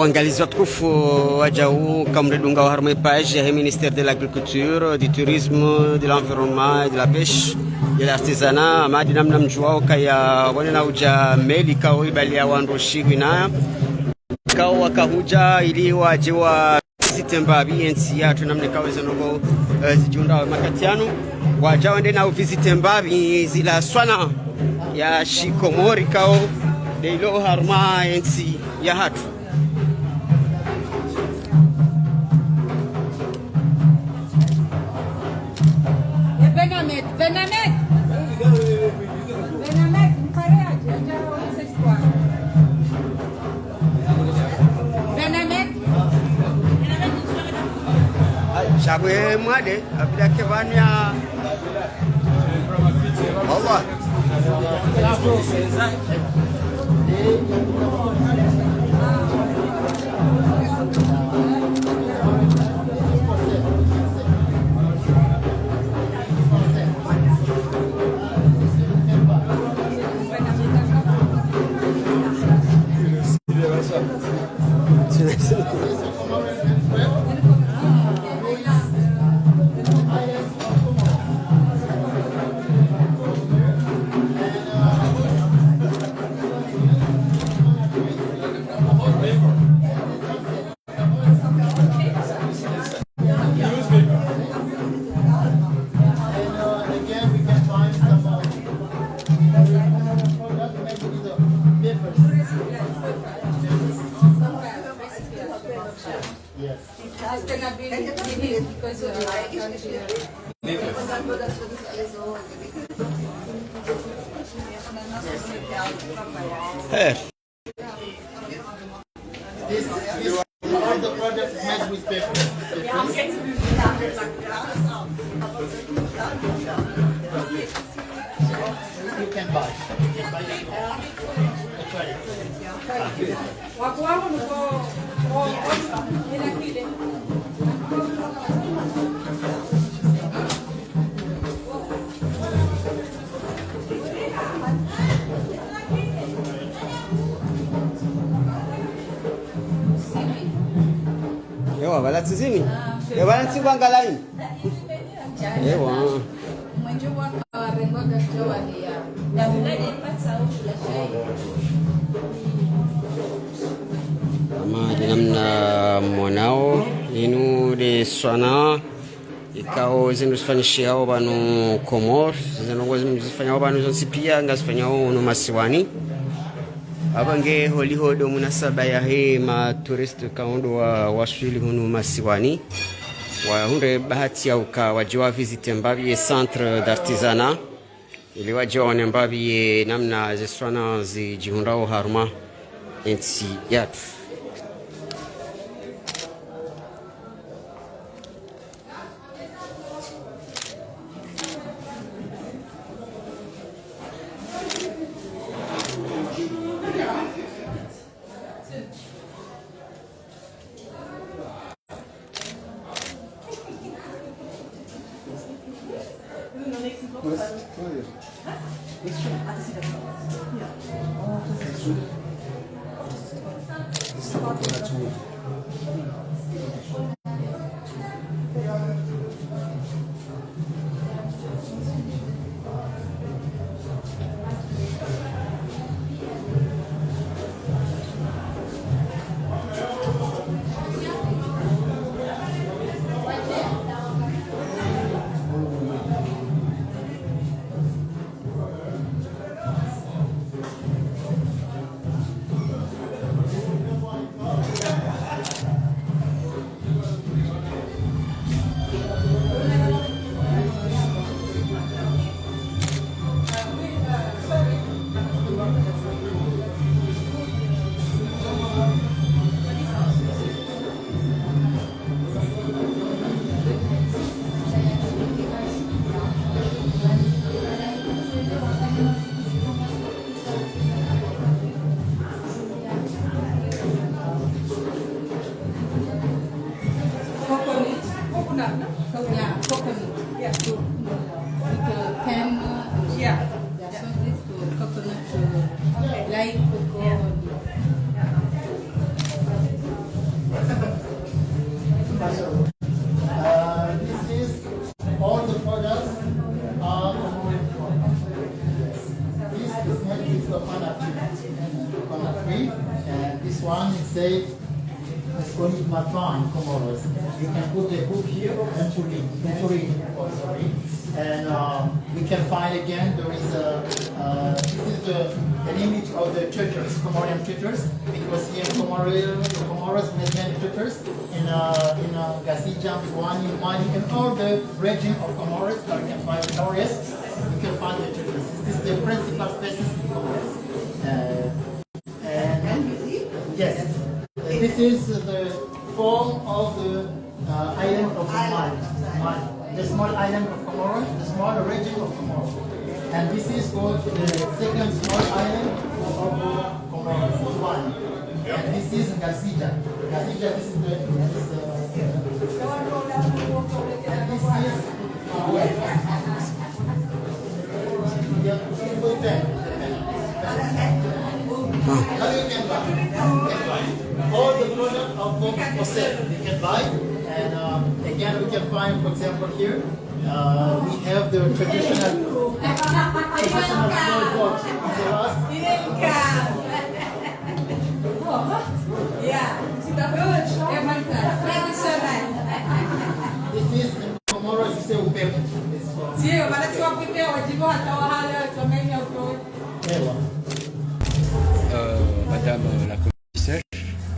waangalizi watukufu waja huu kamredunga wa harma page ya ministère de l'agriculture, du tourisme, de l'environnement et de la pêche, de l'artisanat amadi namna mjuao kaya wanena uja meli kao ibali ya wandoshigwi na kao wakahuja ili wajewa visitemba biensi ya tunamne kao zenogo zijiunda wa makatiano waja wende na visitemba zila swana ya shikomori kao deilo harma ensi ya hatu Benamet, Benamet, mkareaje? Benamet, Shagwe mwade abila kevania Allah All the products made with paper. You can buy. Ewa bala tizimi. Ewa bala tibanga line. Ewa. mwenjo waka rembaga jawa ya. Na mulade patsa au la shai. Ama dinamna mwanao inu de swana ikao zinusifanyishia hao banu Komor, zinusifanya hao banu zonsipia ngasifanya hao no masiwani. Abange holihodo munasaba ya hii maturist kaundo wa waswili hunu masiwani wa hunde bahati ya uka wajiwa visite mbabi ye centre d'artisanat ili wajiwa wane mbabi ye namna ziswana zijihundao haruma ensi yatu. Like say, let's call it Matfa in Comoros. You can put a book here and to read. And we can find again, there is this is an image of the tutors, Comorian tutors, because here in Comoros we have many tutors. In Gazija, Wani, and all the region of Comoros, you can find Flores, you can find the tutors. This is the principal spaces in Comoros. Yes, this is the form of the island of Mali. The small island of Comoros, the small region of Comoros. And this is called the second small island of Comoros, this one. And this is Gazija. Gazija, this is the... and this now you can buy. All the products of both for sale, you can buy. And again, we can find, for example, here, we have the traditional small box. This is in Comoros, you say upepo. Madame la commissaire,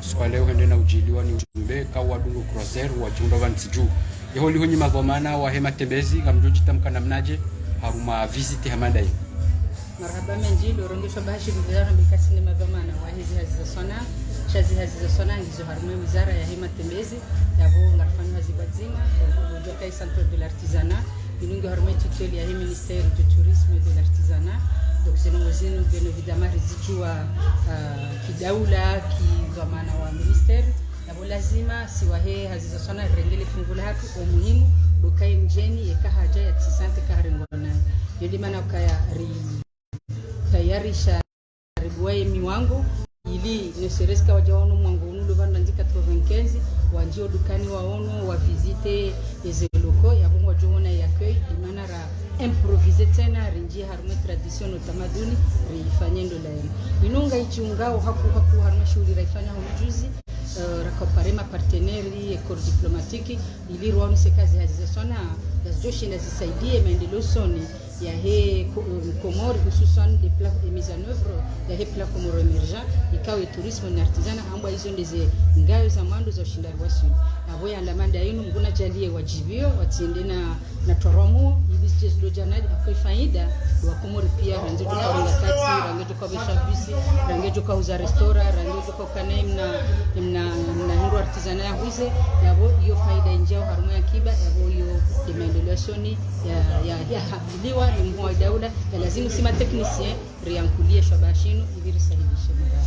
swala leo hendena ujiliwa ni ujumbe kawa dungu croiser wa jumba vantiju yeholi honyi mavomana wa hema tembezi kamjoji tamkana mnaje haruma visite hamadai marhaba menjilo rongesho bahashi wizara mbikasi ni mavomana wa hizi hazi za sona hizo haruma wizara ya hema tembezi yabo ngarfanywa zibadzima ujokai centre de l'artisanat inungi haruma tuteli ya hii ministère du tourisme et de l'artisanat. Donc c'est nous bien évidemment résidua kidaula kizamana wa ministère yabo lazima siwahe haziza sana rengele fungula hatu umuhimu dokai mjeni yeka haja ya tisante karingona yodi maana ukaya tayarisha ribuwaye miwango ili nesereska wajaonu mwangu unu luvanda nzi 95 wanjio dukani waonu wa visite eze loko yabo wajona yakei imana ra improviser tena rinji harume tradition utamaduni rifanyendo la inunga ichungao haku harume shughuli raifanya hujuzi rakaparema parteneri ekor diplomatique ili ruanu sekazi hazisona gazoshi na zisaidie maendeleo soni ya he Komori hususan des plans de mise en œuvre ya he plan Komoro emergent ikawe tourisme na artisanat amba hizo ndize ngayo za mando za ushindani wa suni abo ya lamanda yenu nguna jalie wajibio watiende na toromo ili jezo janadi akai faida wa Komori pia ranzo kwa ngakati rangejo kwa bishabisi rangejo kwa uza restaurant rangejo kwa kanem na hindu artisanat huize yabo hiyo faida njao haruma ya kiba yabo hiyo de maendeleo soni ya liwa ni mwa daula ya lazima sima technicien riankulie shabashino ibiri sahibishe mara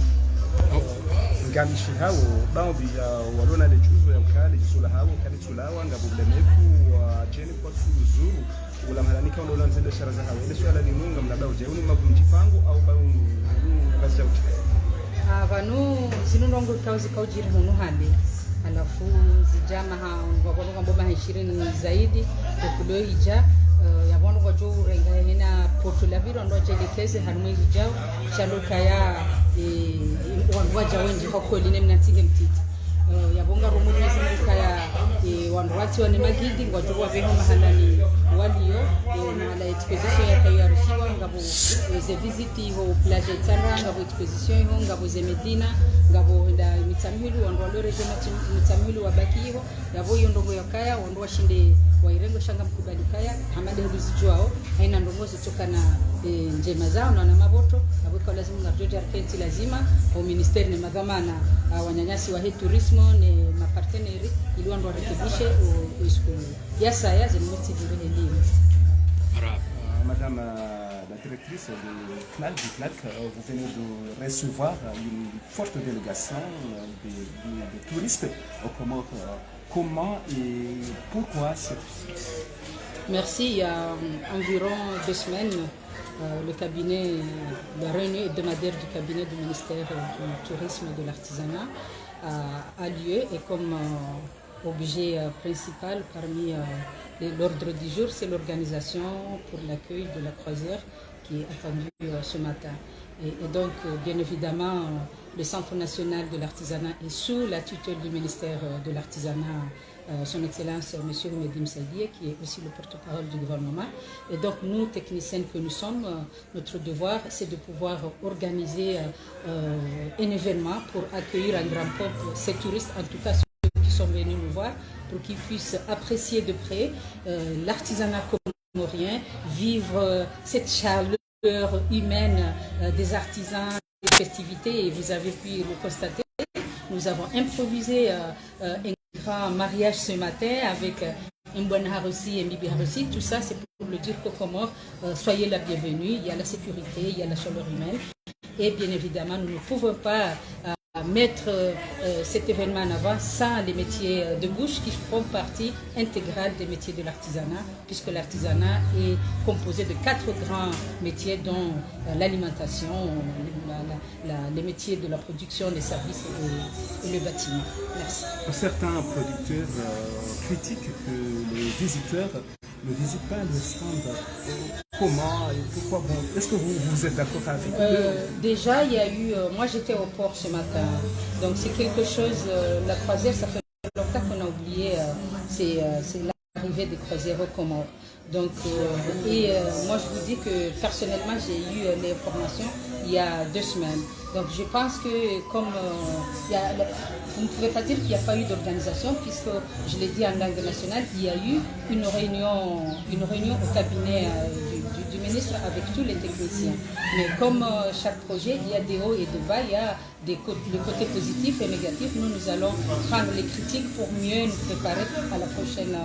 ngamishi hao baadhi ya walona lejuzo ya ukali jisula hao kali tulawa ngabublemeku wa cheni kwa zuru ula malanika ndo lanzenda sharaza hao ile swala ni munga mnabao je uni mavunji pango au bao ngazi uti vanu zinunongo kauzi kaujiri hunu hali alafu zijama hao ngwakono ngomba 20 zaidi kukulo ija yabona kwa juu renga ina portulaviro ndo jelekeze harumwe hijao chaluka ya wanwaja wengi hokoli ne mnatinge mtiti yabonga rumuri zimuka ya wanwati wane magidi ngwajua beho mahalani waliyo na exposition ya kayo arushiwa ngabo ze visiti ho plage tsanga ngabo exposition ho ngabo ze Medina ngabo nda mitamilu wandwalo region mitamilu wabakiho yabo hiyo ndongo yakaya wandwa shinde wairengo shanga mkubali kaya hamade huzijwao haina ndongozi toka na njema zao na maboto abweka lazima na George Arkensi lazima au ministeri ni madhamana wanyanyasi wa tourisme ni maparteneri ili wando rekebishe uiskulu yasa ya zemoti direheli madame la directrice de FNAC, vous venez de recevoir une forte délégation de touristes aux Comores. Comment et pourquoi cette visite? Merci. Il y a environ 2 semaines, le cabinet, la réunion hebdomadaire du cabinet du ministère du Tourisme et de l'Artisanat a lieu et comme objet principal parmi l'ordre du jour, c'est l'organisation pour l'accueil de la croisière qui est attendue ce matin. Et donc, bien évidemment, le Centre national de l'artisanat est sous la tutelle du ministère de l'artisanat, son Excellence M. Medim Saïdié, qui est aussi le porte-parole du gouvernement. Et donc nous, techniciennes que nous sommes, notre devoir, c'est de pouvoir organiser un événement pour accueillir en grand pompe ces touristes, en tout cas ceux qui sont venus nous voir, pour qu'ils puissent apprécier de près l'artisanat comorien, vivre cette chaleur humaine des artisans, des festivités, et vous avez pu le constater. Nous avons improvisé un grand mariage ce matin avec Mbouana Harossi et Mbibi Harossi. Tout ça, c'est pour le dire qu'au Comores, soyez la bienvenue. Il y a la sécurité, il y a la chaleur humaine. Et bien évidemment, nous ne pouvons pas mettre cet événement en avant sans les métiers de bouche qui font partie intégrale des métiers de l'artisanat, puisque l'artisanat est composé de 4 grands métiers, dont l'alimentation, les métiers de la production, les services et le bâtiment. Merci. Certains producteurs critiquent que les visiteurs ne visitent pas le stand. Comment et pourquoi? Bon, est-ce que vous êtes d'accord avec Déjà, il y a eu... moi, j'étais au port ce matin. Donc, c'est quelque chose... la croisière, ça fait longtemps qu'on a oublié. C'est l'arrivée des croisières aux Comores. Donc, moi, je vous dis que personnellement, j'ai eu l'information il y a 2 semaines. Donc, je pense que comme vous ne pouvez pas dire qu'il n'y a pas eu d'organisation, puisque, je l'ai dit en langue nationale, il y a eu une réunion au cabinet du ministre avec tous les techniciens. Mais comme chaque projet, il y a des hauts et des bas, il y a le côté positif et négatif. Nous allons prendre les critiques pour mieux nous préparer à la prochaine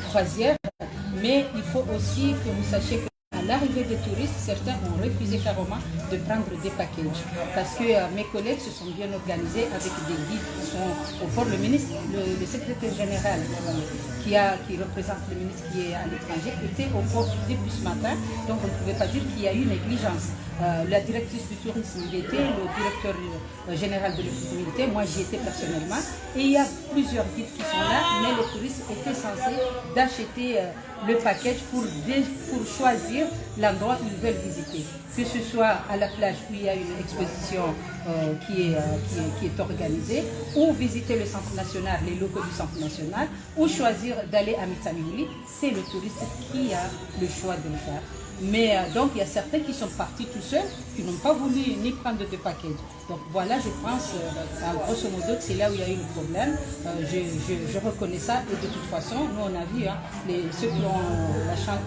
croisière. Mais il faut aussi que vous sachiez qu'à l'arrivée des touristes, certains ont refusé carrément de prendre des packages. Parce que mes collègues se sont bien organisés avec des guides qui sont au port. Le ministre, le secrétaire général qui représente le ministre qui est à l'étranger était au port depuis ce matin. Donc on ne pouvait pas dire qu'il y a eu négligence. La directrice du tourisme y était, le directeur général de l'efficacité, moi j'y étais personnellement. Et il y a plusieurs guides qui sont là, mais les touristes étaient censés d'acheter le package pour choisir l'endroit où ils veulent visiter. Que ce soit à la plage où il y a une exposition qui est organisée, ou visiter le centre national, les locaux du centre national, ou choisir d'aller à Mitsamiouli, c'est le touriste qui a le choix de le faire. Mais donc il y a certains qui sont partis tout seuls, qui n'ont pas voulu ni prendre de package. Donc voilà, je pense, grosso modo, que c'est là où il y a eu le problème. Je reconnais ça, et de toute façon, nous on a vu, ceux qui ont la chance,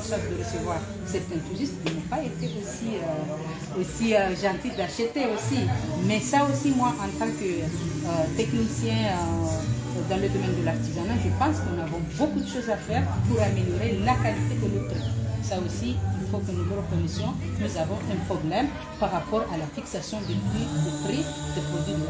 de recevoir certains touristes, ils n'ont pas été aussi gentils d'acheter aussi. Mais ça aussi, moi, en tant que technicien dans le domaine de l'artisanat, je pense que nous avons beaucoup de choses à faire pour améliorer la qualité et le prix. Ça aussi, il faut que nous le reconnaissions. Nous avons un problème par rapport à la fixation du prix des produits de la